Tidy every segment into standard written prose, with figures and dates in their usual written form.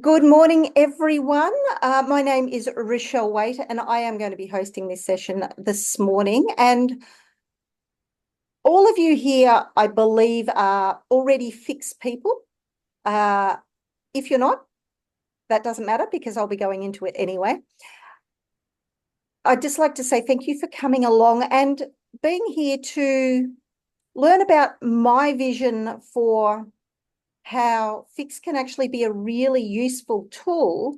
Good morning, everyone. My name is Rochelle Waiter, and I am going to be hosting this session this morning. And all of you here, I believe, are already pHix people. If you're not, that doesn't matter because I'll be going into it anyway. I'd just like to say thank you for coming along and being here to learn about my vision for how pHix can actually be a really useful tool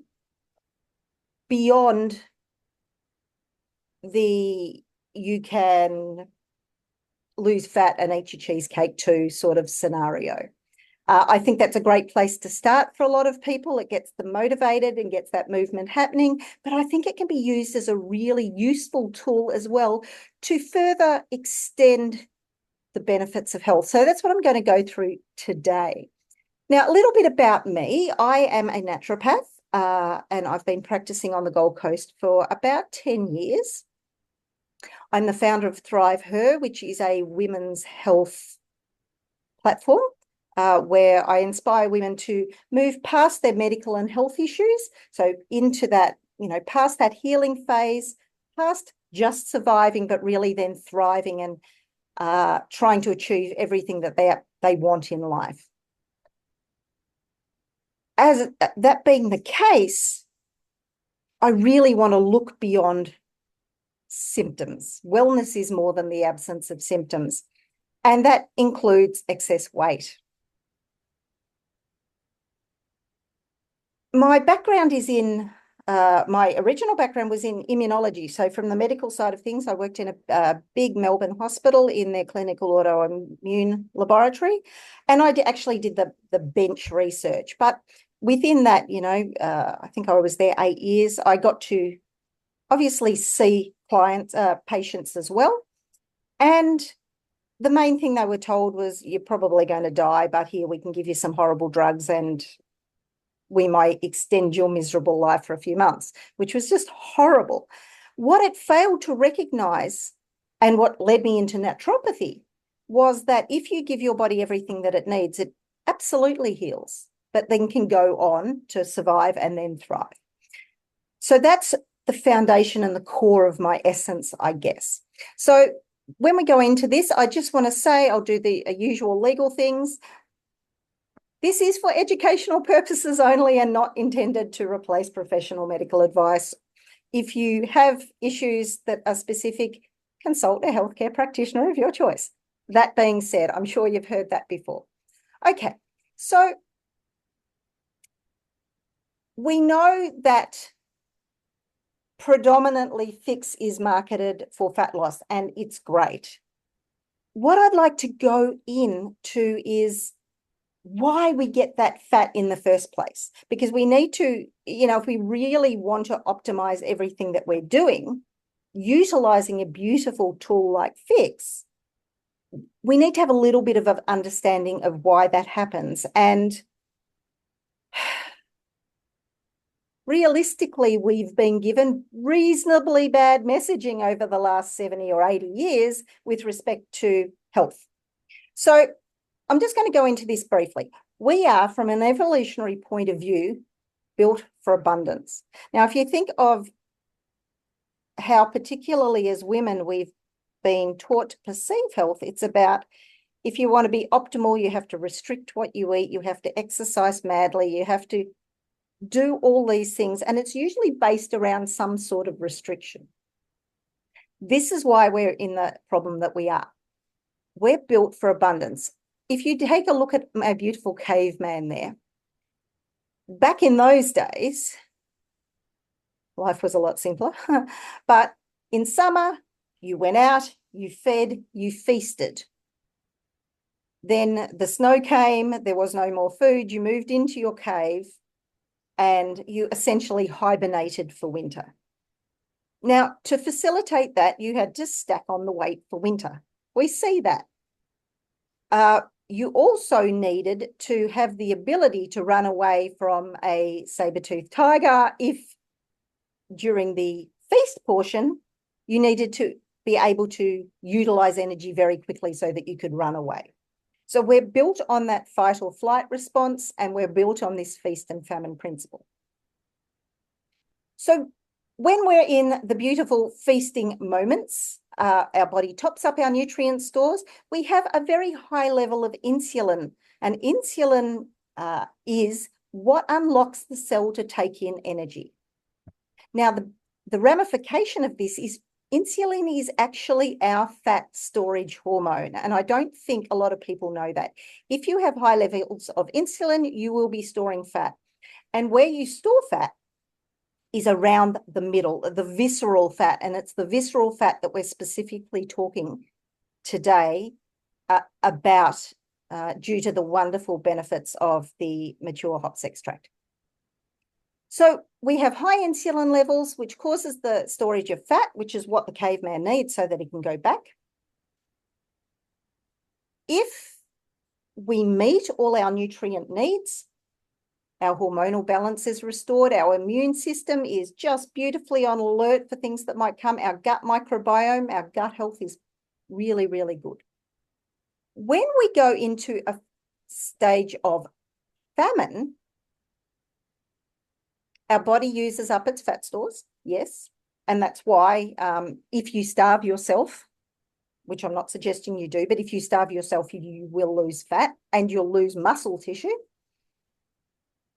beyond the you can lose fat and eat your cheesecake too sort of scenario. I think that's a great place to start for a lot of people. It gets them motivated and gets that movement happening. But I think it can be used as a really useful tool as well to further extend the benefits of health. So that's what I'm going to go through today. Now, a little bit about me. I am a naturopath and I've been practicing on the Gold Coast for about 10 years. I'm the founder of Thrive Her, which is a women's health platform where I inspire women to move past their medical and health issues. So into that, past that healing phase, past just surviving, but really then thriving and trying to achieve everything that they want in life. As that being the case, I really want to look beyond symptoms. Wellness is more than the absence of symptoms, and that includes excess weight. My background is my original background was in immunology. So from the medical side of things, I worked in a big Melbourne hospital in their clinical autoimmune laboratory, and I actually did the bench research. But within that, I think I was there 8 years. I got to obviously see patients as well. And the main thing they were told was, you're probably going to die, but here we can give you some horrible drugs and we might extend your miserable life for a few months, which was just horrible. What it failed to recognize and what led me into naturopathy was that if you give your body everything that it needs, it absolutely heals, but then can go on to survive and then thrive. So that's the foundation and the core of my essence, I guess. So when we go into this, I just want to say, I'll do the usual legal things. This is for educational purposes only and not intended to replace professional medical advice. If you have issues that are specific, consult a healthcare practitioner of your choice. That being said, I'm sure you've heard that before. Okay, so we know that predominantly pHix is marketed for fat loss, and it's great. What I'd like to go into is why we get that fat in the first place, because we need to, if we really want to optimize everything that we're doing, utilizing a beautiful tool like pHix, we need to have a little bit of an understanding of why that happens. And realistically, we've been given reasonably bad messaging over the last 70 or 80 years with respect to health. So I'm just going to go into this briefly. We are, from an evolutionary point of view, built for abundance. Now, if you think of how, particularly as women, we've been taught to perceive health, it's about, if you want to be optimal, you have to restrict what you eat, you have to exercise madly, you have to do all these things, and it's usually based around some sort of restriction. This is why we're in the problem that we are. We're built for abundance. If you take a look at my beautiful caveman there, back in those days, life was a lot simpler, but in summer, you went out, you fed, you feasted. Then the snow came, there was no more food, you moved into your cave, and you essentially hibernated for winter. Now, to facilitate that, you had to stack on the weight for winter. We see that. You also needed to have the ability to run away from a saber-toothed tiger if during the feast portion, you needed to be able to utilize energy very quickly so that you could run away. So we're built on that fight or flight response, and we're built on this feast and famine principle. So when we're in the beautiful feasting moments, our body tops up our nutrient stores. We have a very high level of insulin, and insulin is what unlocks the cell to take in energy. Now, the ramification of this is insulin is actually our fat storage hormone, and I don't think a lot of people know that. If you have high levels of insulin, you will be storing fat. And where you store fat is around the middle, the visceral fat, and it's the visceral fat that we're specifically talking today about due to the wonderful benefits of the mature hops extract. So we have high insulin levels, which causes the storage of fat, which is what the caveman needs so that he can go back. If we meet all our nutrient needs, our hormonal balance is restored. Our immune system is just beautifully on alert for things that might come. Our gut microbiome, our gut health is really, really good. When we go into a stage of famine, our body uses up its fat stores, yes. And that's why if you starve yourself, which I'm not suggesting you do, but if you starve yourself, you will lose fat and you'll lose muscle tissue.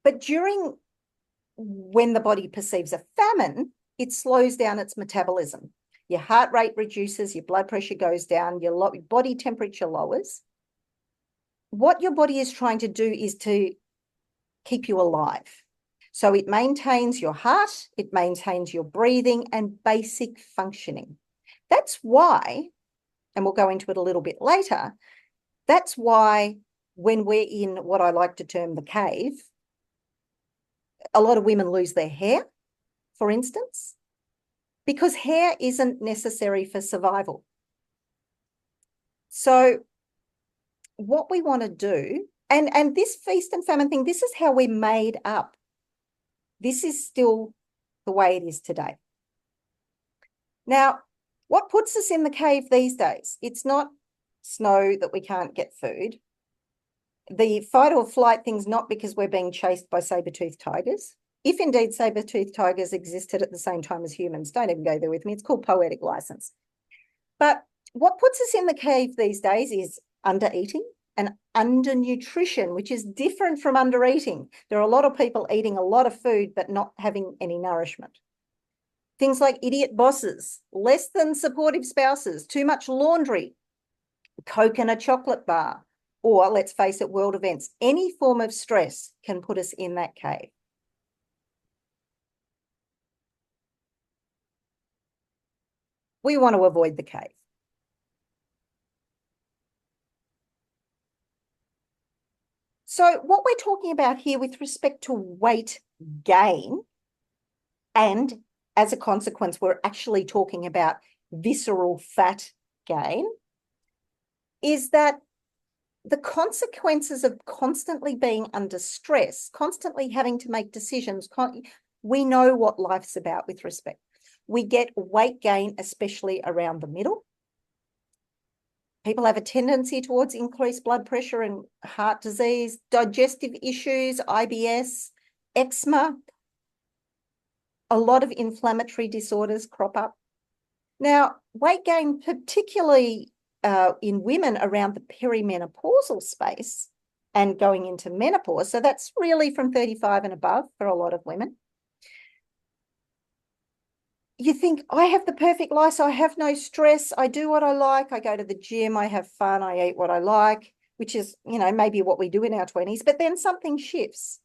But when the body perceives a famine, it slows down its metabolism. Your heart rate reduces, your blood pressure goes down, your body temperature lowers. What your body is trying to do is to keep you alive. So it maintains your heart, it maintains your breathing and basic functioning. That's why, and we'll go into it a little bit later, that's why when we're in what I like to term the cave, a lot of women lose their hair, for instance, because hair isn't necessary for survival. So what we want to do, and this feast and famine thing, this is how we're made up. This is still the way it is today. Now, what puts us in the cave these days? It's not snow that we can't get food. The fight or flight thing's not because we're being chased by saber-toothed tigers. If indeed saber-toothed tigers existed at the same time as humans, don't even go there with me. It's called poetic license. But what puts us in the cave these days is undereating and undernutrition, which is different from undereating. There are a lot of people eating a lot of food but not having any nourishment. Things like idiot bosses, less than supportive spouses, too much laundry, Coke and a chocolate bar, or let's face it, world events. Any form of stress can put us in that cave. We want to avoid the cave. So what we're talking about here with respect to weight gain, and as a consequence, we're actually talking about visceral fat gain, is that the consequences of constantly being under stress, constantly having to make decisions, we know what life's about with respect. We get weight gain, especially around the middle. People have a tendency towards increased blood pressure and heart disease, digestive issues, IBS, eczema. A lot of inflammatory disorders crop up. Now, weight gain, particularly in women around the perimenopausal space and going into menopause, so that's really from 35 and above for a lot of women. You think, I have the perfect life, so I have no stress, I do what I like, I go to the gym, I have fun, I eat what I like, which is, maybe what we do in our 20s, but then something shifts.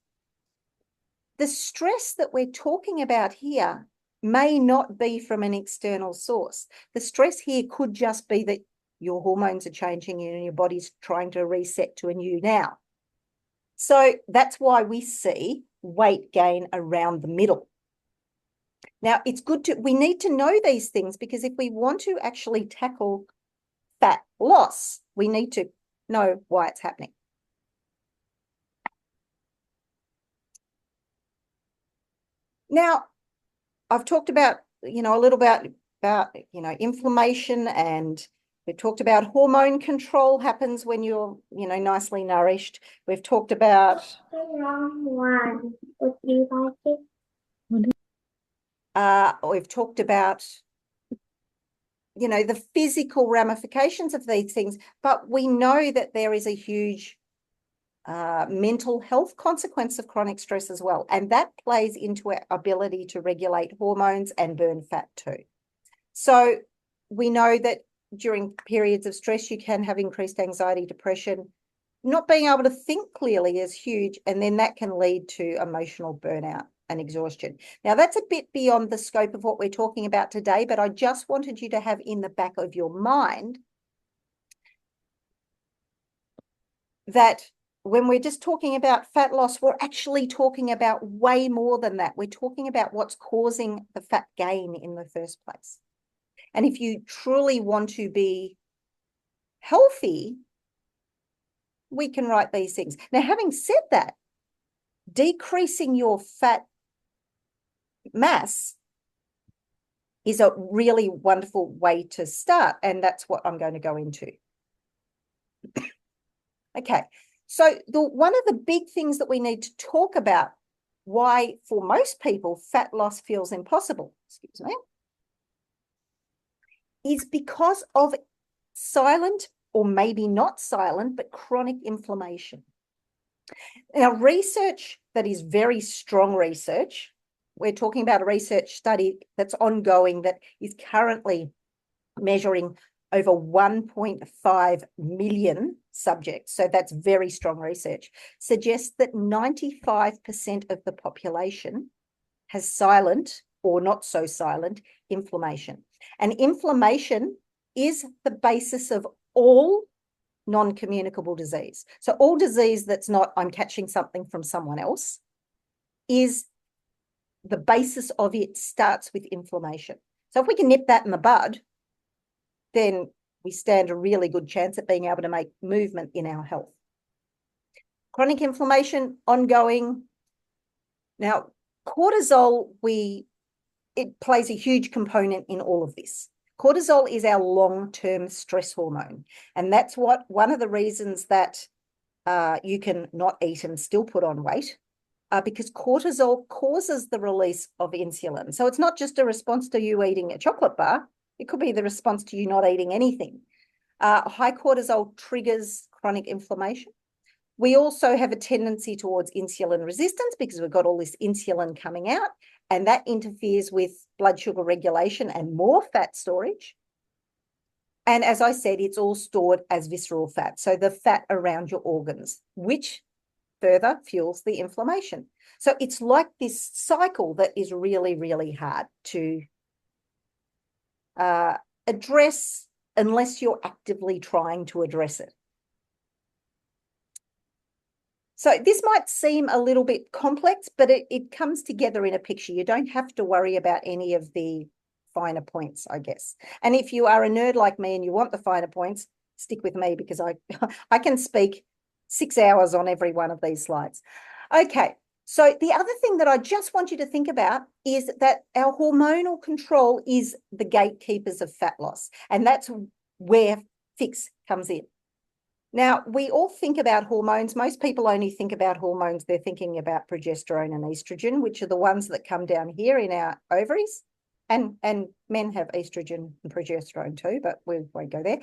The stress that we're talking about here may not be from an external source. The stress here could just be that your hormones are changing and your body's trying to reset to a new now. So that's why we see weight gain around the middle. Now, we need to know these things, because if we want to actually tackle fat loss, we need to know why it's happening. Now, I've talked about, a little about inflammation and We've talked about hormone control happens when you're, nicely nourished. We've talked about The wrong one. Would you like it? we've talked about, the physical ramifications of these things, but we know that there is a huge mental health consequence of chronic stress as well. And that plays into our ability to regulate hormones and burn fat too. So we know that during periods of stress, you can have increased anxiety, depression. Not being able to think clearly is huge, and then that can lead to emotional burnout and exhaustion. Now, that's a bit beyond the scope of what we're talking about today, but I just wanted you to have in the back of your mind that when we're just talking about fat loss, we're actually talking about way more than that. We're talking about what's causing the fat gain in the first place. And if you truly want to be healthy, we can write these things. Now, having said that, decreasing your fat mass is a really wonderful way to start, and that's what I'm going to go into. Okay, so one of the big things that we need to talk about why, for most people, fat loss feels impossible, excuse me, is because of silent, or maybe not silent, but chronic inflammation. Now, research that is very strong research, we're talking about a research study that's ongoing that is currently measuring over 1.5 million subjects. So that's very strong research, suggests that 95% of the population has silent or not so silent inflammation. And inflammation is the basis of all non-communicable disease. So all disease that's not I'm catching something from someone else, is the basis of it starts with inflammation. So if we can nip that in the bud, then we stand a really good chance at being able to make movement in our health. Chronic inflammation, ongoing. Now, cortisol, it plays a huge component in all of this. Cortisol is our long-term stress hormone, and that's one of the reasons that you can not eat and still put on weight, because cortisol causes the release of insulin. So it's not just a response to you eating a chocolate bar. It could be the response to you not eating anything. High cortisol triggers chronic inflammation. We also have a tendency towards insulin resistance because we've got all this insulin coming out, and that interferes with blood sugar regulation and more fat storage. And as I said, it's all stored as visceral fat, so the fat around your organs, which further fuels the inflammation. So it's like this cycle that is really, really hard to address unless you're actively trying to address it. So this might seem a little bit complex, but it comes together in a picture. You don't have to worry about any of the finer points, I guess. And if you are a nerd like me and you want the finer points, stick with me because I can speak 6 hours on every one of these slides. Okay, so the other thing that I just want you to think about is that our hormonal control is the gatekeepers of fat loss, and that's where pHix comes in. Now, we all think about hormones. Most people only think about hormones. They're thinking about progesterone and estrogen, which are the ones that come down here in our ovaries. And men have estrogen and progesterone too, but we won't go there.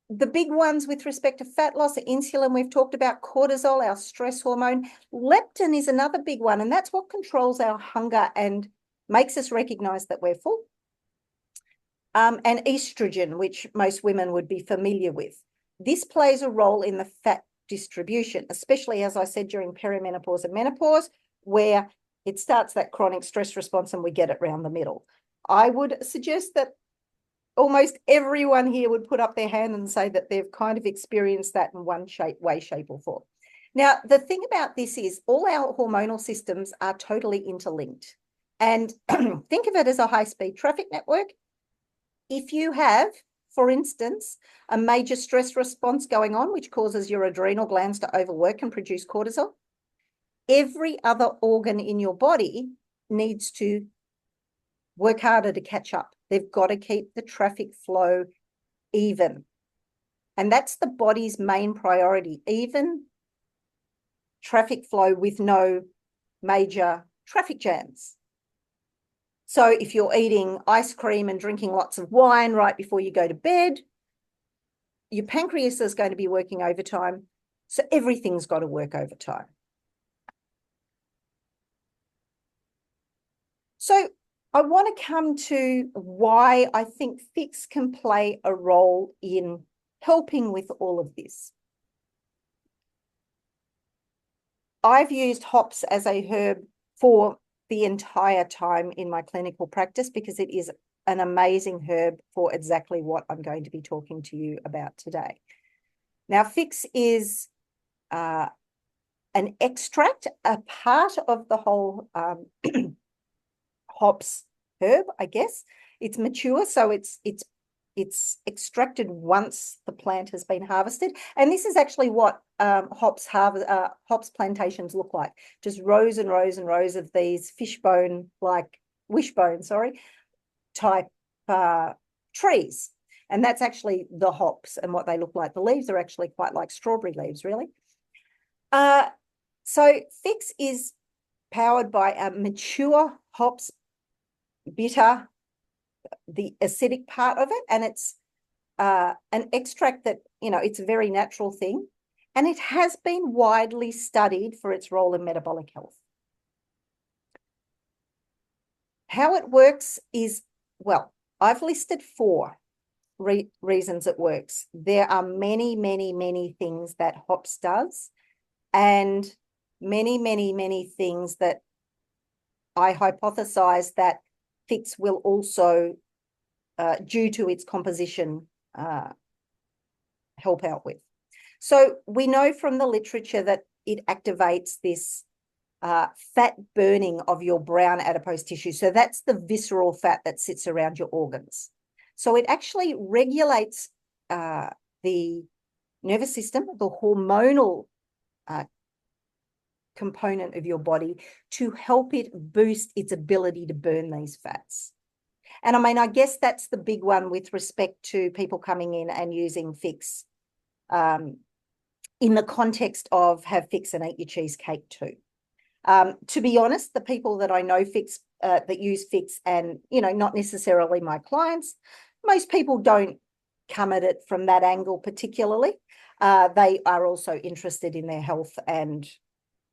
The big ones with respect to fat loss are insulin. We've talked about cortisol, our stress hormone. Leptin is another big one, and that's what controls our hunger and makes us recognize that we're full. And estrogen, which most women would be familiar with. This plays a role in the fat distribution, especially, as I said, during perimenopause and menopause, where it starts that chronic stress response and we get it round the middle. I would suggest that almost everyone here would put up their hand and say that they've kind of experienced that in one way, shape, or form. Now, the thing about this is all our hormonal systems are totally interlinked. And think of it as a high-speed traffic network. If you have, for instance, a major stress response going on, which causes your adrenal glands to overwork and produce cortisol, every other organ in your body needs to work harder to catch up. They've got to keep the traffic flow even. And that's the body's main priority, even traffic flow with no major traffic jams. So if you're eating ice cream and drinking lots of wine right before you go to bed, your pancreas is going to be working overtime. So everything's got to work overtime. So I want to come to why I think pHix can play a role in helping with all of this. I've used hops as a herb for the entire time in my clinical practice because it is an amazing herb for exactly what I'm going to be talking to you about today. Now, pHix is an extract, a part of the whole hops herb, I guess. It's mature, so it's extracted once the plant has been harvested. And this is actually what hops plantations look like. Just rows and rows and rows of these wishbone type trees. And that's actually the hops and what they look like. The leaves are actually quite like strawberry leaves, really. So pHix is powered by a mature hops bitter, the acidic part of it, and it's an extract that, it's a very natural thing, and it has been widely studied for its role in metabolic health. How it works is, well, I've listed 4 reasons it works. There are many, many, many things that hops does, and many, many, many things that I hypothesize that pHix will also, due to its composition, help out with. So we know from the literature that it activates this fat burning of your brown adipose tissue. So that's the visceral fat that sits around your organs. So it actually regulates the nervous system, the hormonal component of your body, to help it boost its ability to burn these fats. And I mean, I guess that's the big one with respect to people coming in and using pHix in the context of have pHix and eat your cheesecake too. To be honest, the people that I know that use pHix and, not necessarily my clients, most people don't come at it from that angle particularly. They are also interested in their health, and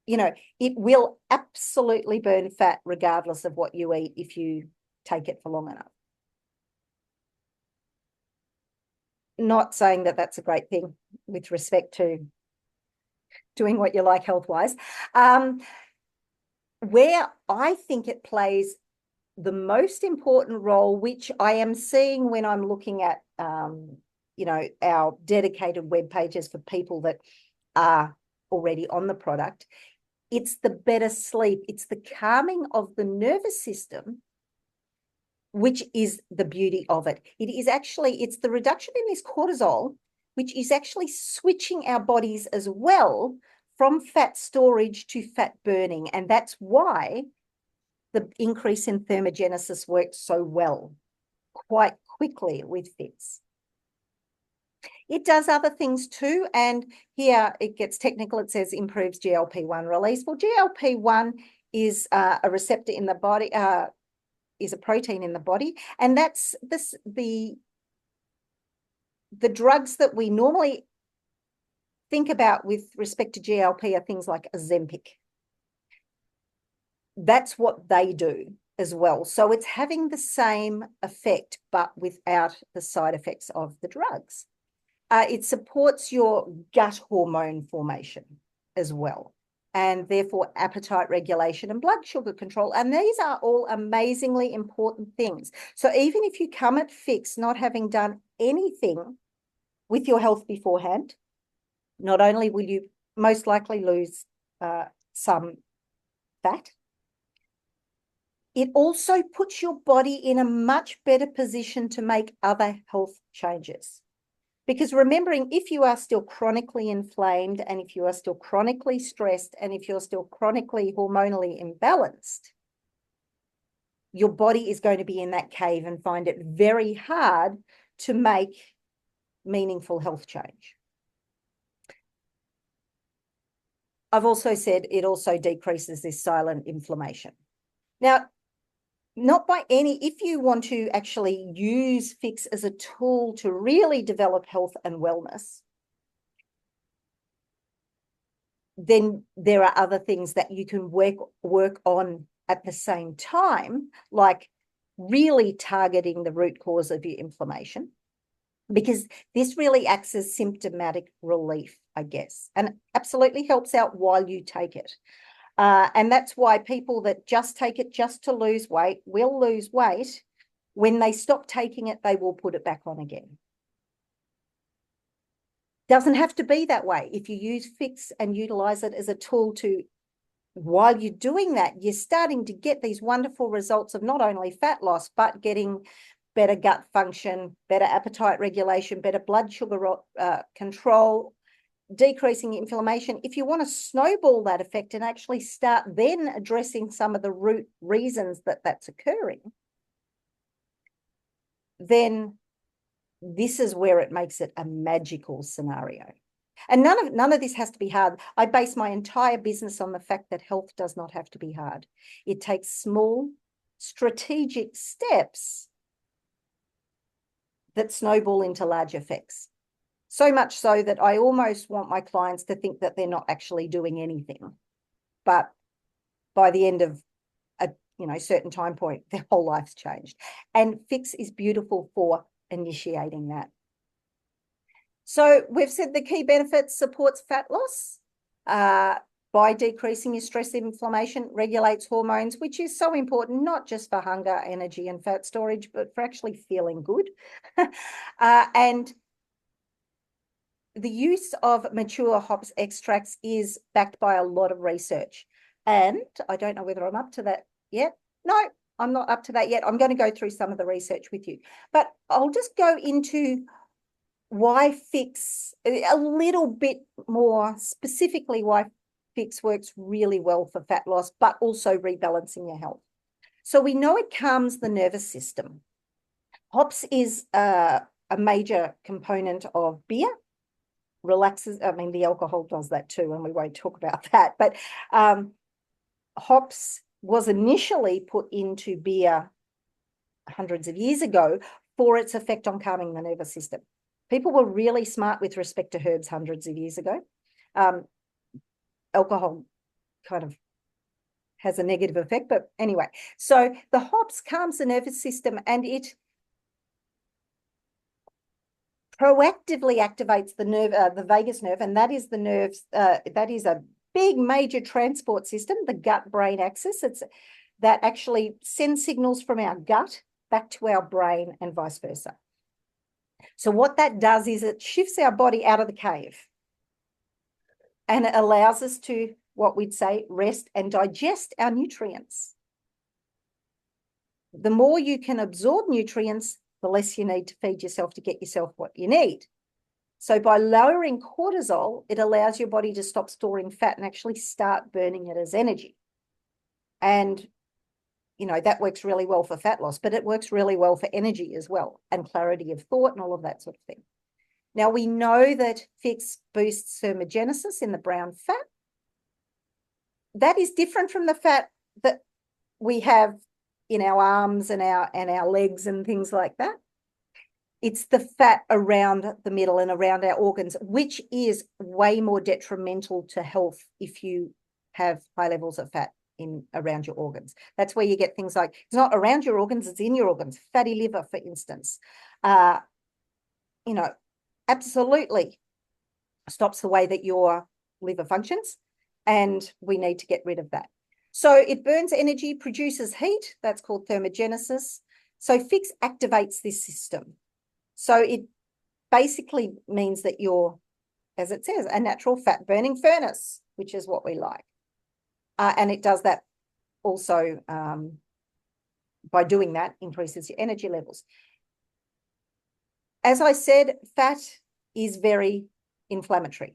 it will absolutely burn fat regardless of what you eat if you take it for long enough. Not saying that that's a great thing with respect to doing what you like health-wise. Where I think it plays the most important role, which I am seeing when I'm looking at, our dedicated web pages for people that are already on the product, it's the better sleep. It's the calming of the nervous system, which is the beauty of it. It's the reduction in this cortisol, which is actually switching our bodies as well from fat storage to fat burning. And that's why the increase in thermogenesis works so well, quite quickly with pHix. It does other things too, and here it gets technical. It says improves GLP-1 release. Well, GLP-1 is a receptor in the body, is a protein in the body, and that's the drugs that we normally think about with respect to GLP are things like Ozempic. That's what they do as well. So it's having the same effect, but without the side effects of the drugs. It supports your gut hormone formation as well, and therefore appetite regulation and blood sugar control. And these are all amazingly important things. So even if you come at pHix not having done anything with your health beforehand, not only will you most likely lose some fat, it also puts your body in a much better position to make other health changes. Because remembering, if you are still chronically inflamed, and if you are still chronically stressed, and if you're still chronically hormonally imbalanced, your body is going to be in that cave and find it very hard to make meaningful health change. I've also said it also decreases this silent inflammation. Now, not by any, if you want to actually use pHix as a tool to really develop health and wellness, then there are other things that you can work on at the same time, like really targeting the root cause of your inflammation, because this really acts as symptomatic relief, I guess, and absolutely helps out while you take it. And that's why people that just take it just to lose weight will lose weight. When they stop taking it, they will put it back on again. Doesn't have to be that way. If you use pHix and utilize it as a tool to, while you're doing that, you're starting to get these wonderful results of not only fat loss, but getting better gut function, better appetite regulation, better blood sugar control, decreasing inflammation. If you want to snowball that effect and actually start then addressing some of the root reasons that that's occurring, then this is where it makes it a magical scenario. And none of this has to be hard. I base my entire business on the fact that health does not have to be hard. It takes small, strategic steps that snowball into large effects. So much so that I almost want my clients to think that they're not actually doing anything. But by the end of a certain time point, their whole life's changed. And pHix is beautiful for initiating that. So we've said the key benefits: supports fat loss by decreasing your stress inflammation, regulates hormones, which is so important, not just for hunger, energy, and fat storage, but for actually feeling good. And the use of mature hops extracts is backed by a lot of research. And I don't know whether I'm up to that yet. No, I'm not up to that yet. I'm going to go through some of the research with you. But I'll just go into why pHix, a little bit more specifically, why pHix works really well for fat loss, but also rebalancing your health. So we know it calms the nervous system. Hops is a major component of beer. Relaxes, I mean, the alcohol does that too, and we won't talk about that. But hops was initially put into beer hundreds of years ago for its effect on calming the nervous system. People were really smart with respect to herbs hundreds of years ago. Alcohol kind of has a negative effect, but anyway. So the hops calms the nervous system, and it proactively activates the nerve, the vagus nerve, and that is the nerves. That is a big major transport system, the gut-brain axis. It's that actually sends signals from our gut back to our brain and vice versa. So what that does is it shifts our body out of the cave, and it allows us to, what we'd say, rest and digest our nutrients. The more you can absorb nutrients, the less you need to feed yourself to get yourself what you need. So by lowering cortisol, it allows your body to stop storing fat and actually start burning it as energy. And, that works really well for fat loss, but it works really well for energy as well, and clarity of thought and all of that sort of thing. Now, we know that pHix boosts thermogenesis in the brown fat. That is different from the fat that we have in our arms and our legs and things like that. It's the fat around the middle and around our organs, which is way more detrimental to health if you have high levels of fat around your organs. That's where you get things like, it's not around your organs, it's in your organs. Fatty liver, for instance, absolutely stops the way that your liver functions, and we need to get rid of that. So it burns energy, produces heat. That's called thermogenesis. So pHix activates this system. So it basically means that you're, as it says, a natural fat burning furnace, which is what we like. And it does that also by doing that, increases your energy levels. As I said, fat is very inflammatory,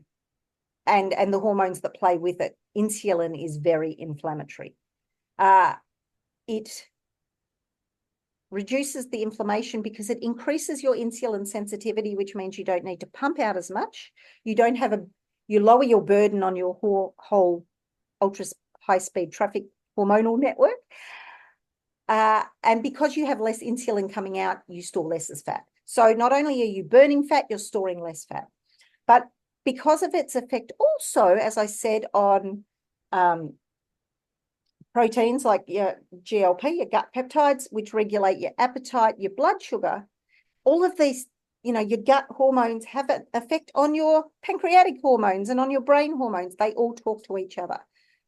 and the hormones that play with it. Insulin is very inflammatory. It reduces the inflammation because it increases your insulin sensitivity, which means you don't need to pump out as much. You lower your burden on your whole ultra high speed traffic hormonal network. And because you have less insulin coming out, you store less as fat. So not only are you burning fat, you're storing less fat. But because of its effect also, as I said, on proteins like your GLP, your gut peptides, which regulate your appetite, your blood sugar, all of these, your gut hormones have an effect on your pancreatic hormones and on your brain hormones. They all talk to each other.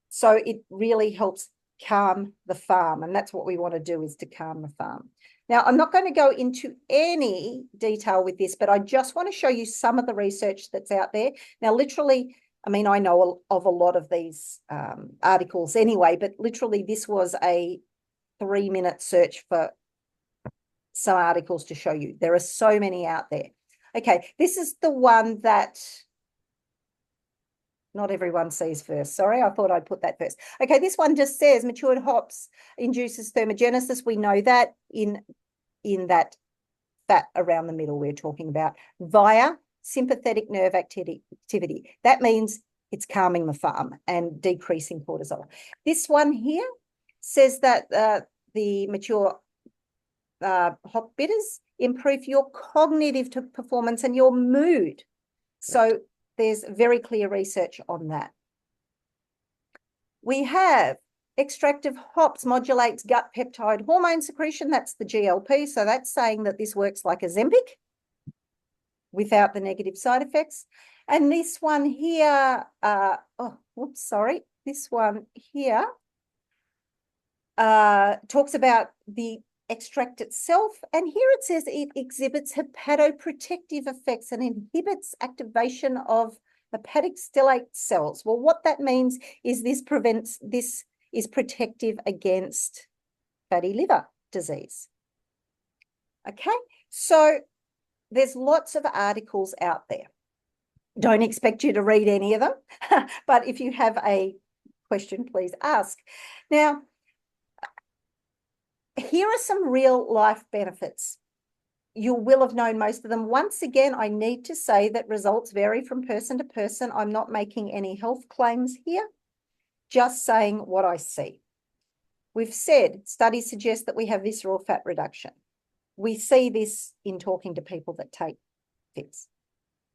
So it really helps calm the farm. And that's what we want to do, is to calm the farm. Now, I'm not going to go into any detail with this, but I just want to show you some of the research that's out there. Now, literally, I mean, I know of a lot of these articles anyway, but literally this was a 3-minute search for some articles to show you. There are so many out there. Okay, this is the one that not everyone sees first. Sorry, I thought I'd put that first. Okay, this one just says matured hops induces thermogenesis. We know that in that fat around the middle we're talking about via sympathetic nerve activity. That means it's calming the farm and decreasing cortisol. This one here says that the mature hop bitters improve your cognitive performance and your mood. So there's very clear research on that. We have extractive hops modulates gut peptide hormone secretion. That's the GLP. So that's saying that this works like Ozempic without the negative side effects. And this one here, this one here talks about the extract itself. And here it says it exhibits hepatoprotective effects and inhibits activation of hepatic stellate cells. Well, what that means is this is protective against fatty liver disease. Okay, so there's lots of articles out there. Don't expect you to read any of them, but if you have a question, please ask. Now, here are some real life benefits. You will have known most of them. Once again, I need to say that results vary from person to person. I'm not making any health claims here, just saying what I see. We've said studies suggest that we have visceral fat reduction. We see this in talking to people that take pHix.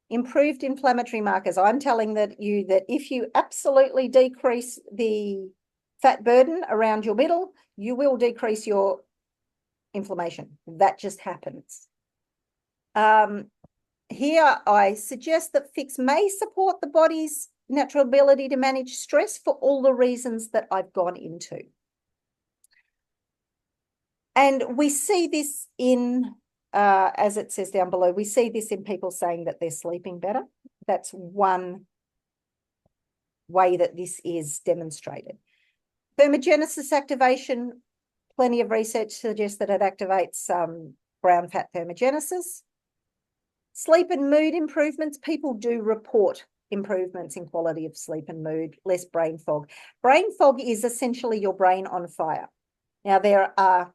Improved inflammatory markers. I'm telling you that if you absolutely decrease the fat burden around your middle, you will decrease your inflammation. That just happens. Here I suggest that pHix may support the body's natural ability to manage stress for all the reasons that I've gone into. And we see this in, as it says down below, we see this in people saying that they're sleeping better. That's one way that this is demonstrated. Thermogenesis activation, plenty of research suggests that it activates brown fat thermogenesis. Sleep and mood improvements. People do report improvements in quality of sleep and mood, less brain fog. Brain fog is essentially your brain on fire. Now, there are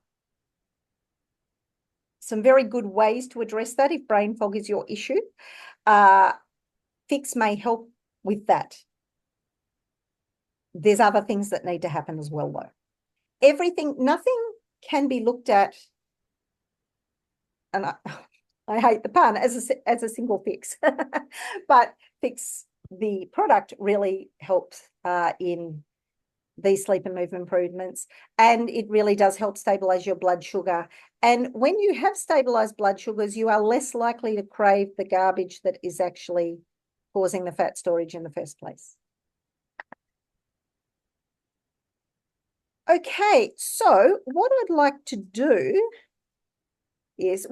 some very good ways to address that if brain fog is your issue. pHix may help with that. There's other things that need to happen as well, though. Nothing can be looked at, and I hate the pun, as a single fix. But pHix, the product, really helps in these sleep and movement improvements, and it really does help stabilize your blood sugar. And when you have stabilized blood sugars, you are less likely to crave the garbage that is actually causing the fat storage in the first place. Okay, so what I'd like to do is,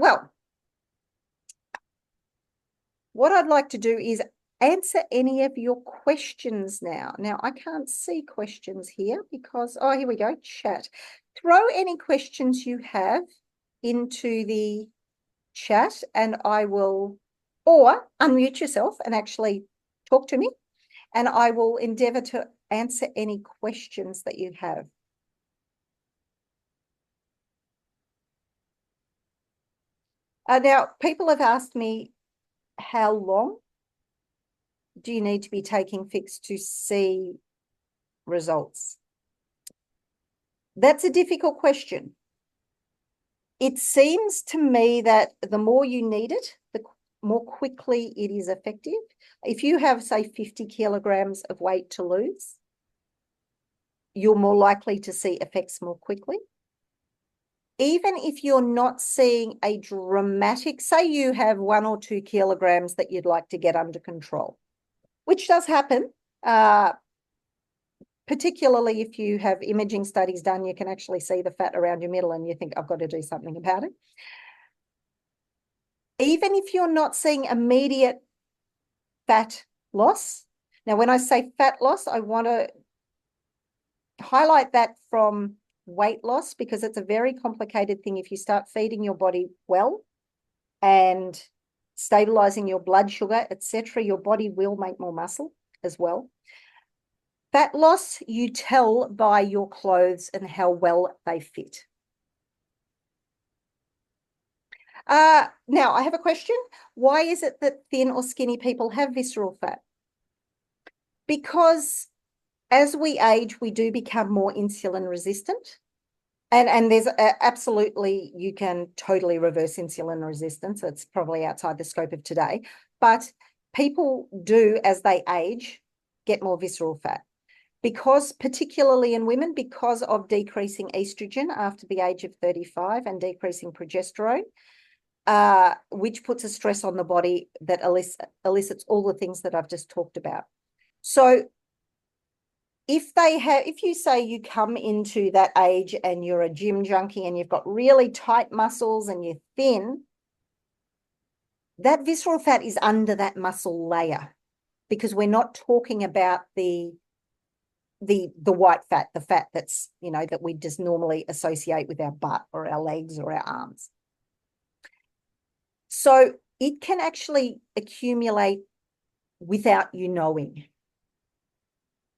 answer any of your questions now. Now, I can't see questions here because, oh, here we go, chat. Throw any questions you have into the chat and I will, or unmute yourself and actually talk to me, and I will endeavour to answer any questions that you have. Now, people have asked me, how long do you need to be taking pHix to see results? That's a difficult question. It seems to me that the more you need it, the more quickly it is effective. If you have, say, 50 kilograms of weight to lose, you're more likely to see effects more quickly. Even if you're not seeing a dramatic, say you have 1 or 2 kilograms that you'd like to get under control, which does happen, particularly if you have imaging studies done, you can actually see the fat around your middle and you think, I've got to do something about it. Even if you're not seeing immediate fat loss, now when I say fat loss, I want to highlight that from weight loss, because it's a very complicated thing. If you start feeding your body well and stabilizing your blood sugar, etc., your body will make more muscle as well. Fat loss, you tell by your clothes and how well they fit. Now, I have a question. Why is it that thin or skinny people have visceral fat? Because as we age, we do become more insulin resistant. And there's absolutely, you can totally reverse insulin resistance. It's probably outside the scope of today. But people do, as they age, get more visceral fat. Because particularly in women, because of decreasing estrogen after the age of 35 and decreasing progesterone, which puts a stress on the body that elicits all the things that I've just talked about. So if you say you come into that age and you're a gym junkie and you've got really tight muscles and you're thin, that visceral fat is under that muscle layer, because we're not talking about the white fat, the fat that's, that we just normally associate with our butt or our legs or our arms. So it can actually accumulate without you knowing.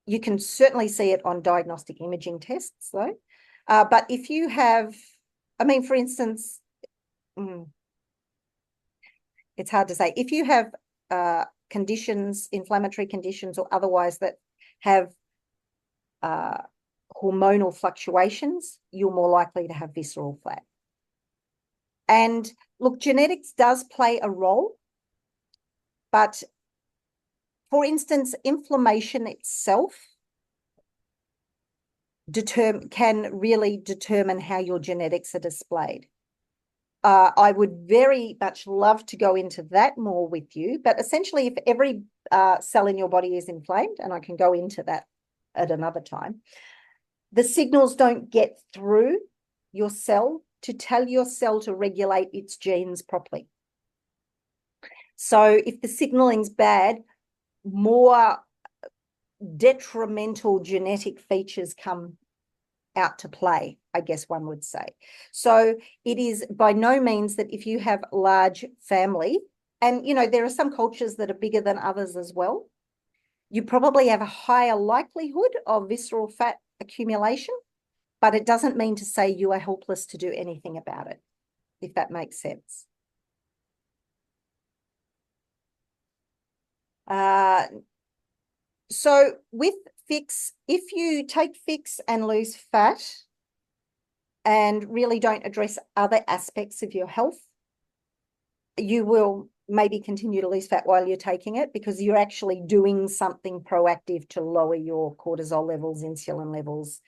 You can certainly see it on diagnostic imaging tests, though. But if you have, for instance, it's hard to say. If you have conditions, inflammatory conditions or otherwise that have hormonal fluctuations, you're more likely to have visceral fat. And look, genetics does play a role, but for instance, inflammation itself can really determine how your genetics are displayed. I would very much love to go into that more with you, but essentially if every cell in your body is inflamed, and I can go into that at another time, the signals don't get through your cell to tell your cell to regulate its genes properly. So if the signaling's bad, more detrimental genetic features come out to play, I guess one would say. So it is by no means that if you have a large family, and there are some cultures that are bigger than others as well, you probably have a higher likelihood of visceral fat accumulation, but it doesn't mean to say you are helpless to do anything about it, if that makes sense. So with pHix, if you take pHix and lose fat and really don't address other aspects of your health, you will maybe continue to lose fat while you're taking it, because you're actually doing something proactive to lower your cortisol levels, insulin levels,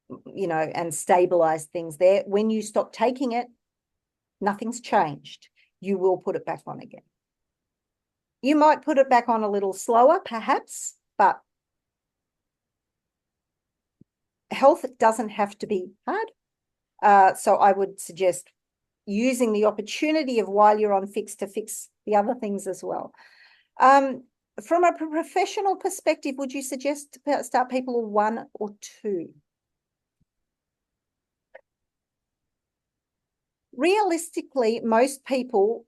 and stabilize things there. When you stop taking it, nothing's changed. You will put it back on again. You might put it back on a little slower, perhaps, but health doesn't have to be hard. So I would suggest using the opportunity of while you're on pHix to fix the other things as well. From a professional perspective, would you suggest to start people on 1 or 2? Realistically, most people,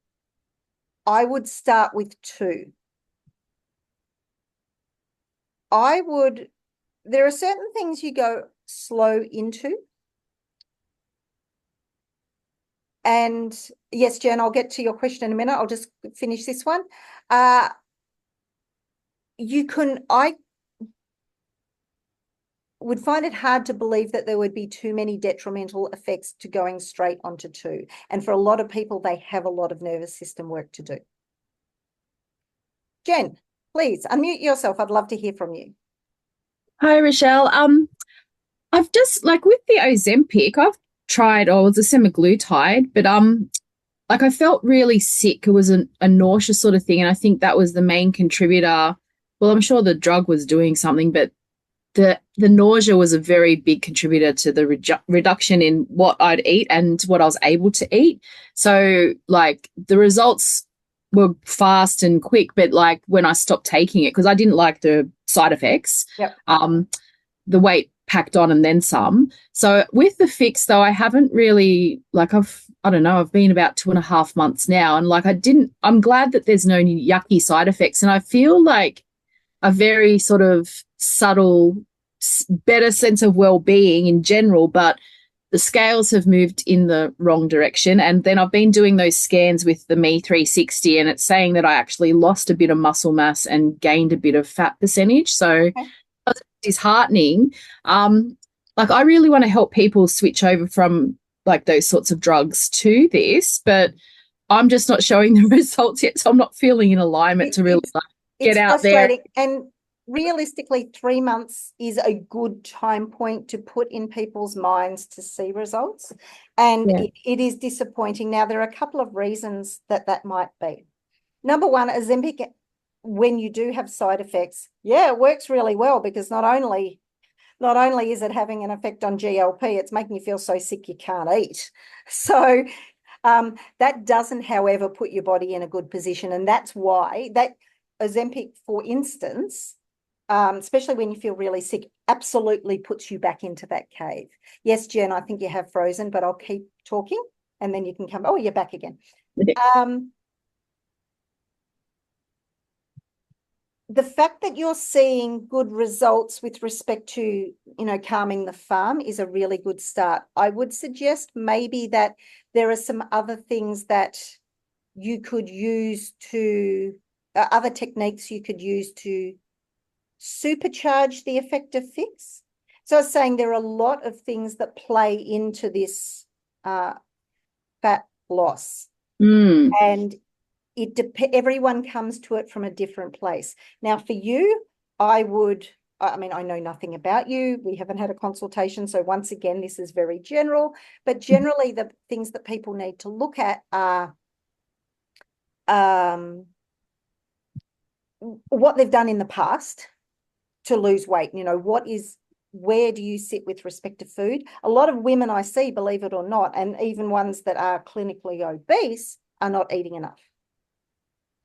I would start with 2. There are certain things you go slow into. And yes, Jen, I'll get to your question in a minute. I'll just finish this one. I would find it hard to believe that there would be too many detrimental effects to going straight onto 2. And for a lot of people, they have a lot of nervous system work to do. Jen, please unmute yourself. I'd love to hear from you. Hi, Rochelle. I've just like with the Ozempic, I've tried, oh, it's a semaglutide, but like I felt really sick. It was a nausea sort of thing, and I think that was the main contributor. Well, I'm sure the drug was doing something, but the nausea was a very big contributor to the reduction in what I'd eat and what I was able to eat. So, like, the results were fast and quick, but like when I stopped taking it, because I didn't like the side effects, Yep. The weight packed on and then some. So with the pHix though, I haven't really, like, I don't know, I've been about 2.5 months now, and like I'm glad that there's no yucky side effects, and I feel like a very sort of subtle, better sense of well-being in general, but the scales have moved in the wrong direction. And then I've been doing those scans with the Me 360, and it's saying that I actually lost a bit of muscle mass and gained a bit of fat percentage. So Okay. it's disheartening. Like, I really want to help people switch over from like those sorts of drugs to this, but I'm just not showing the results yet. So I'm not feeling in alignment to really get out there. Frustrating. And realistically, 3 months is a good time point to put in people's minds to see results. And it is disappointing. Now, there are a couple of reasons that might be. Number one, Ozempic, when you do have side effects, it works really well, because not only is it having an effect on GLP, it's making you feel so sick you can't eat. So that doesn't, however, put your body in a good position. And that's why that Ozempic, for instance, especially when you feel really sick, absolutely puts you back into that cave. Yes, Jen, I think you have frozen, but I'll keep talking and then you can come. Oh, you're back again. Okay. The fact that you're seeing good results with respect to, calming the farm is a really good start. I would suggest maybe that there are some other things that you could use to, other techniques you could use to supercharge the effect of pHix. So I was saying there are a lot of things that play into this fat loss. And everyone comes to it from a different place. Now, for you, I know nothing about you. We haven't had a consultation. So once again, this is very general, but generally the things that people need to look at are what they've done in the past to lose weight. Where do you sit with respect to food? A lot of women I see, believe it or not, and even ones that are clinically obese, are not eating enough.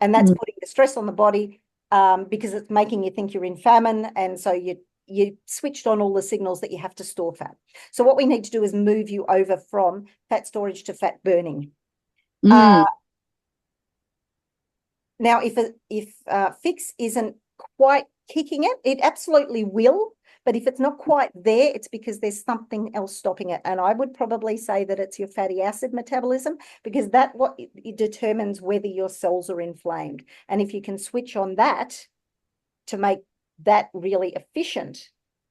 And that's putting the stress on the body, because it's making you think you're in famine. And so you switched on all the signals that you have to store fat. So what we need to do is move you over from fat storage to fat burning. Now, if pHix isn't quite kicking it, it absolutely will. But if it's not quite there, it's because there's something else stopping it. And I would probably say that it's your fatty acid metabolism, because it determines whether your cells are inflamed. And if you can switch on that to make that really efficient,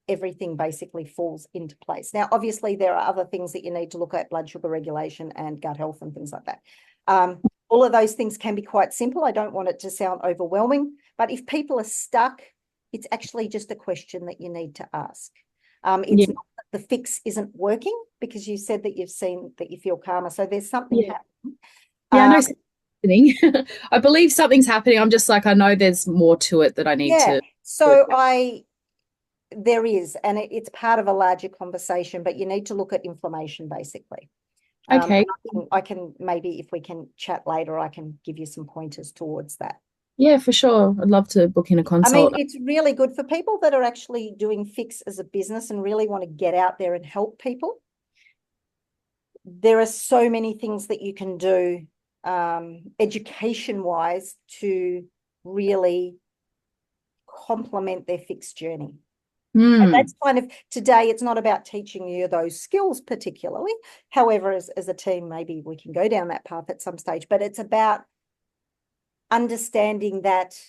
everything basically falls into place. Now, obviously, there are other things that you need to look at, blood sugar regulation and gut health and things like that. All of those things can be quite simple. I don't want it to sound overwhelming, but if people are stuck, it's actually just a question that you need to ask. It's not that the pHix isn't working, because you said that you've seen that you feel calmer. So there's something happening. I know something's happening. I believe something's happening. I'm just like, I know there's more to it that I need to. So there is, and it's part of a larger conversation, but you need to look at inflammation, basically. Okay. I can maybe, if we can chat later, I can give you some pointers towards that. Yeah, for sure. I'd love to book in a consult. It's really good for people that are actually doing pHix as a business and really want to get out there and help people. There are so many things that you can do education-wise to really complement their pHix journey. And Mm. that's kind of, today it's not about teaching you those skills particularly. However, as a team, maybe we can go down that path at some stage, but it's about understanding that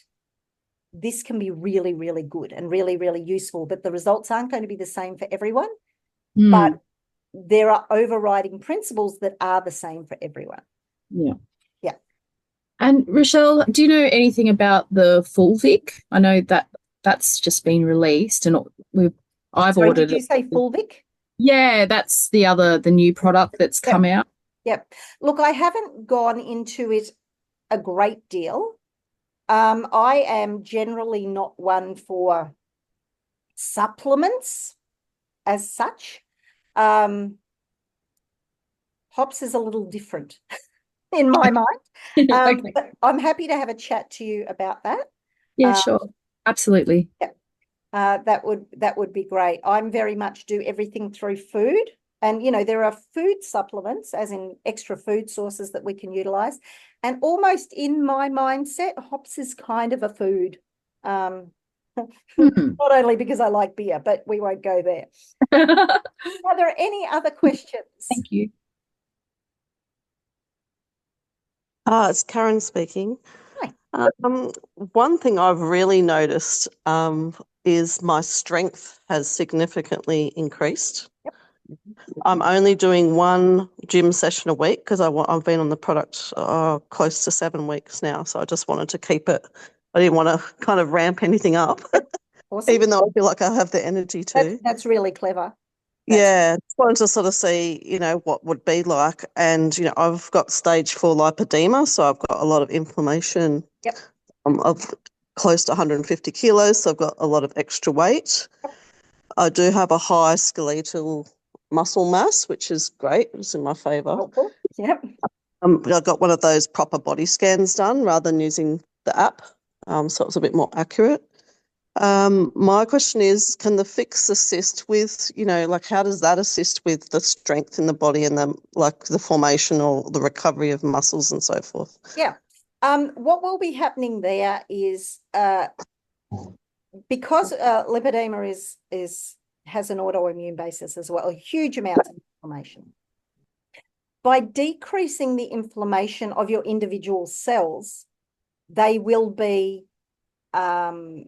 this can be really, really good and really, really useful, but the results aren't going to be the same for everyone. Mm. But there are overriding principles that are the same for everyone. Yeah. Yeah. And Rochelle, do you know anything about the Fulvic? I know that that's just been released, and I've Sorry, ordered did you it. say Fulvic? Yeah, that's the new product that's come out. Yep. Look, I haven't gone into it a great deal. I am generally not one for supplements as such. Hops is a little different in my mind. Okay. But I'm happy to have a chat to you about that. Yeah, sure. Absolutely. That would be great. I'm very much do everything through food. And, there are food supplements, as in extra food sources that we can utilize. And almost in my mindset, hops is kind of a food. Not only because I like beer, but we won't go there. Are there any other questions? Thank you. It's Karen speaking. Hi. One thing I've really noticed is my strength has significantly increased. Yep. I'm only doing one gym session a week because I've been on the product close to 7 weeks now, so I just wanted to keep it. I didn't want to kind of ramp anything up, Awesome. even though I feel like I have the energy to. That's really clever. Yeah, just wanted to sort of see, what would be like. And, I've got stage 4 lipedema, so I've got a lot of inflammation. Yep. Of close to 150 kilos, so I've got a lot of extra weight. I do have a high skeletal muscle mass, which is great. It's in my favour. Helpful. Yep. I got one of those proper body scans done rather than using the app, so it's a bit more accurate. My question is, can the pHix assist with, how does that assist with the strength in the body and the formation or the recovery of muscles and so forth? Yeah. What will be happening there is because lipedema has an autoimmune basis as well, a huge amount of inflammation. By decreasing the inflammation of your individual cells, they will be the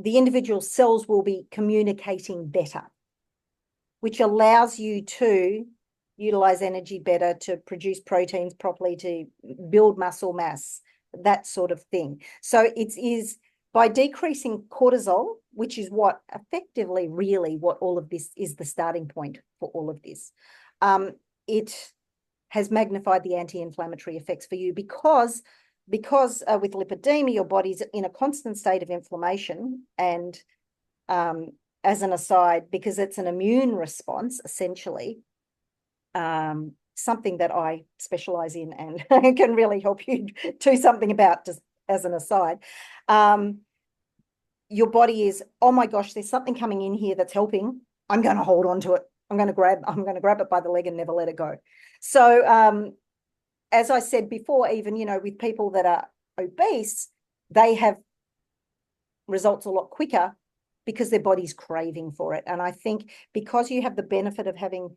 individual cells will be communicating better, which allows you to utilize energy better, to produce proteins properly, to build muscle mass, that sort of thing. So it is by decreasing cortisol, which is what effectively really what all of this is, the starting point for all of this. It has magnified the anti-inflammatory effects for you because with lipedema, your body's in a constant state of inflammation. And as an aside, because it's an immune response, essentially, something that I specialize in and can really help you do something about, just as an aside. Your body is, oh my gosh, there's something coming in here that's helping. I'm going to hold on to it. I'm going to grab it by the leg and never let it go. So as I said before, even, with people that are obese, they have results a lot quicker because their body's craving for it. And I think because you have the benefit of having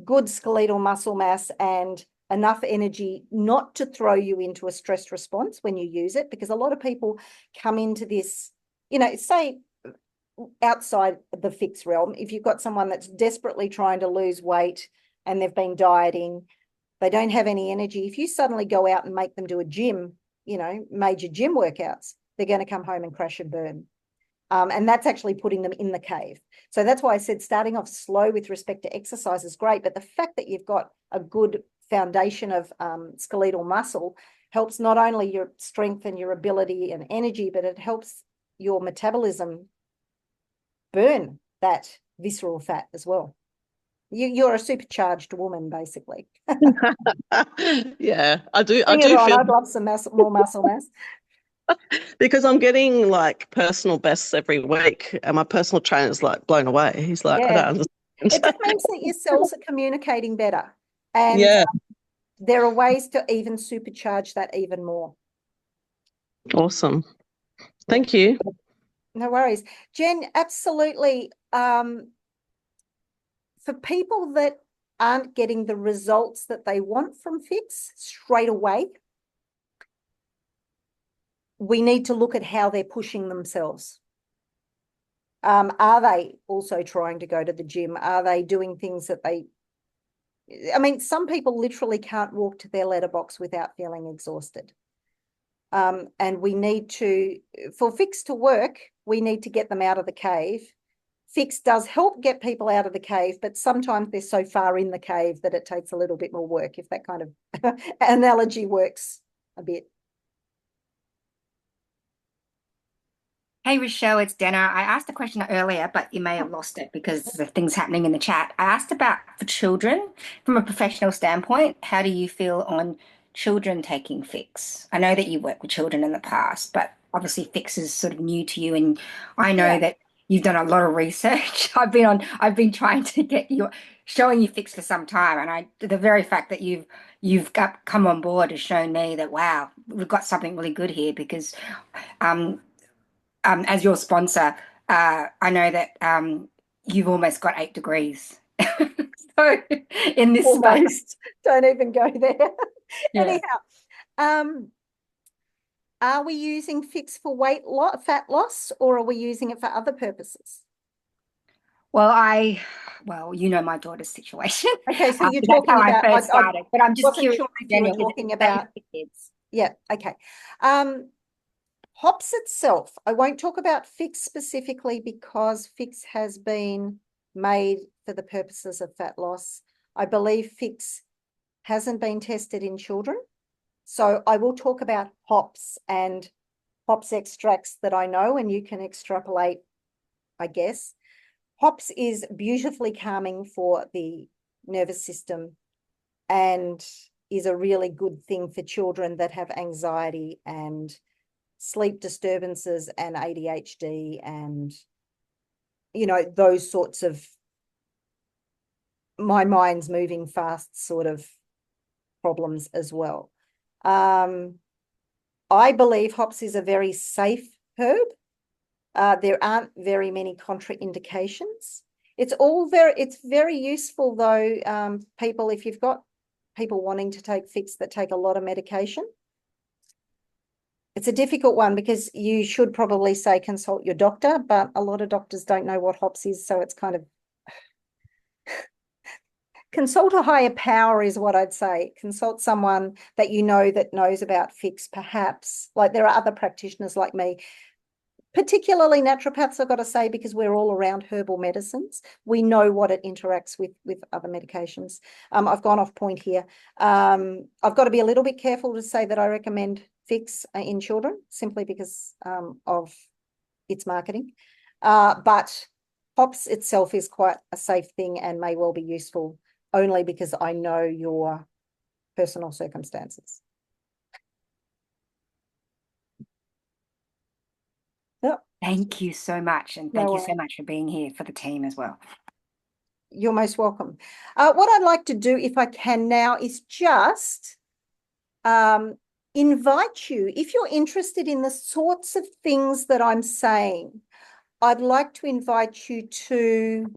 good skeletal muscle mass and enough energy not to throw you into a stress response when you use it, because a lot of people come into this, say outside the pHix realm, if you've got someone that's desperately trying to lose weight and they've been dieting, they don't have any energy. If you suddenly go out and make them do a gym, major gym workouts, they're going to come home and crash and burn. And that's actually putting them in the cave. So that's why I said starting off slow with respect to exercise is great. But the fact that you've got a good foundation of skeletal muscle helps not only your strength and your ability and energy, but it helps your metabolism burn that visceral fat as well. You're a supercharged woman, basically. Yeah, I do. Bring it on. I'd love some more muscle mass. Because I'm getting like personal bests every week, and my personal trainer's like blown away. He's like, I don't understand. It just means that your cells are communicating better. And yeah, there are ways to even supercharge that even more. awesome. Thank you. No worries. Jen, absolutely. For people that aren't getting the results that they want from pHix straight away, we need to look at how they're pushing themselves. Are they also trying to go to the gym? Are they doing things that I mean, some people literally can't walk to their letterbox without feeling exhausted. And we need to, for pHix to work, we need to get them out of the cave. pHix does help get people out of the cave, but sometimes they're so far in the cave that it takes a little bit more work, if that kind of analogy works a bit. Hey, Rochelle, it's Dana. I asked a question earlier, but you may have lost it because of things happening in the chat. I asked about for children from a professional standpoint, how do you feel on children taking pHix? I know that you worked with children in the past, but obviously pHix is sort of new to you, and I know that you've done a lot of research. I've been trying to get you showing you pHix for some time, and the very fact that you've come on board has shown me that wow, we've got something really good here because as your sponsor, I know that you've almost got 8 degrees. So in this space. Almost. Don't even go there. Yeah. Anyhow, are we using pHix for fat loss, or are we using it for other purposes? Well, you know my daughter's situation. Okay, so you're that's talking how about. I first started, but I'm just wasn't curious. sure if you Daniel, were talking is that about for kids? Yeah. Okay. Hops itself, I won't talk about pHix specifically because pHix has been made for the purposes of fat loss. I believe pHix hasn't been tested in children. So I will talk about hops and hops extracts that I know, and you can extrapolate, I guess. Hops is beautifully calming for the nervous system and is a really good thing for children that have anxiety and sleep disturbances and ADHD and, those sorts of my mind's moving fast sort of problems as well. I believe hops is a very safe herb. There aren't very many contraindications. It's very useful though, if you've got people wanting to take pHix that take a lot of medication. It's a difficult one because you should probably say consult your doctor, but a lot of doctors don't know what hops is, so it's kind of consult a higher power is what I'd say. Consult someone that that knows about pHix, perhaps. Like there are other practitioners like me, particularly naturopaths, I've got to say, because we're all around herbal medicines. We know what it interacts with other medications. I've gone off point here. I've got to be a little bit careful to say that I recommend pHix in children simply because of its marketing. But hops itself is quite a safe thing and may well be useful only because I know your personal circumstances. Yep. Thank you so much. And thank you so much for being here for the team as well. You're most welcome. What I'd like to do, if I can now, is just invite you, if you're interested in the sorts of things that I'm saying, I'd like to invite you to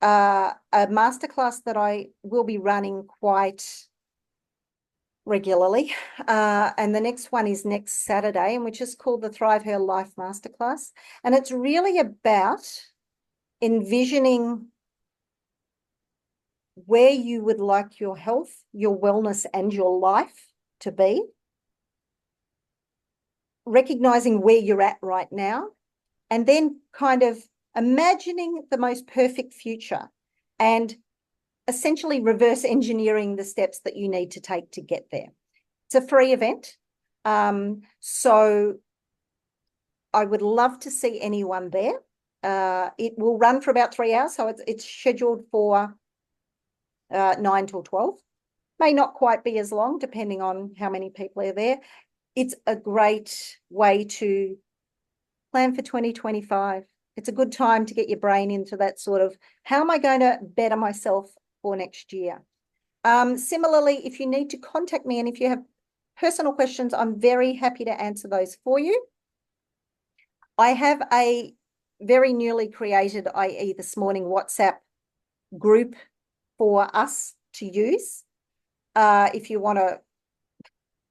a masterclass that I will be running quite regularly. And the next one is next Saturday, and which is called the Thrive Her Life Masterclass. And it's really about envisioning where you would like your health, your wellness, and your life to be, recognizing where you're at right now, and then kind of imagining the most perfect future and essentially reverse engineering the steps that you need to take to get there. It's a free event. So I would love to see anyone there. It will run for about 3 hours. So it's scheduled for 9 till 12. May not quite be as long, depending on how many people are there. It's a great way to plan for 2025. It's a good time to get your brain into that sort of, how am I going to better myself for next year? Similarly, if you need to contact me and if you have personal questions, I'm very happy to answer those for you. I have a very newly created, i.e. this morning, WhatsApp group for us to use. If you want to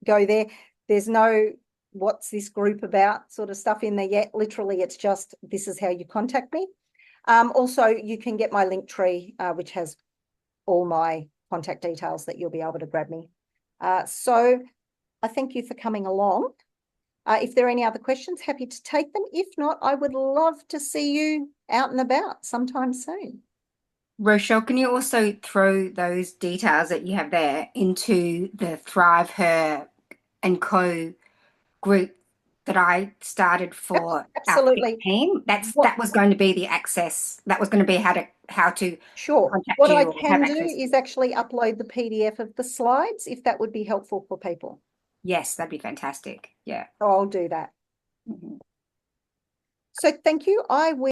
go there, there's no what's this group about sort of stuff in there yet. Literally, it's just this is how you contact me. Also, you can get my link tree, which has all my contact details that you'll be able to grab me. So I thank you for coming along. If there are any other questions, happy to take them. If not, I would love to see you out and about sometime soon. Rochelle, can you also throw those details that you have there into the Thrive Her and Co group that I started for Absolutely. our team? That was going to be the access. That was going to be how to Sure. contact What you I or can have do access. is actually upload the PDF of the slides, if that would be helpful for people. Yes, that'd be fantastic. Yeah. I'll do that. Mhm. So thank you. I will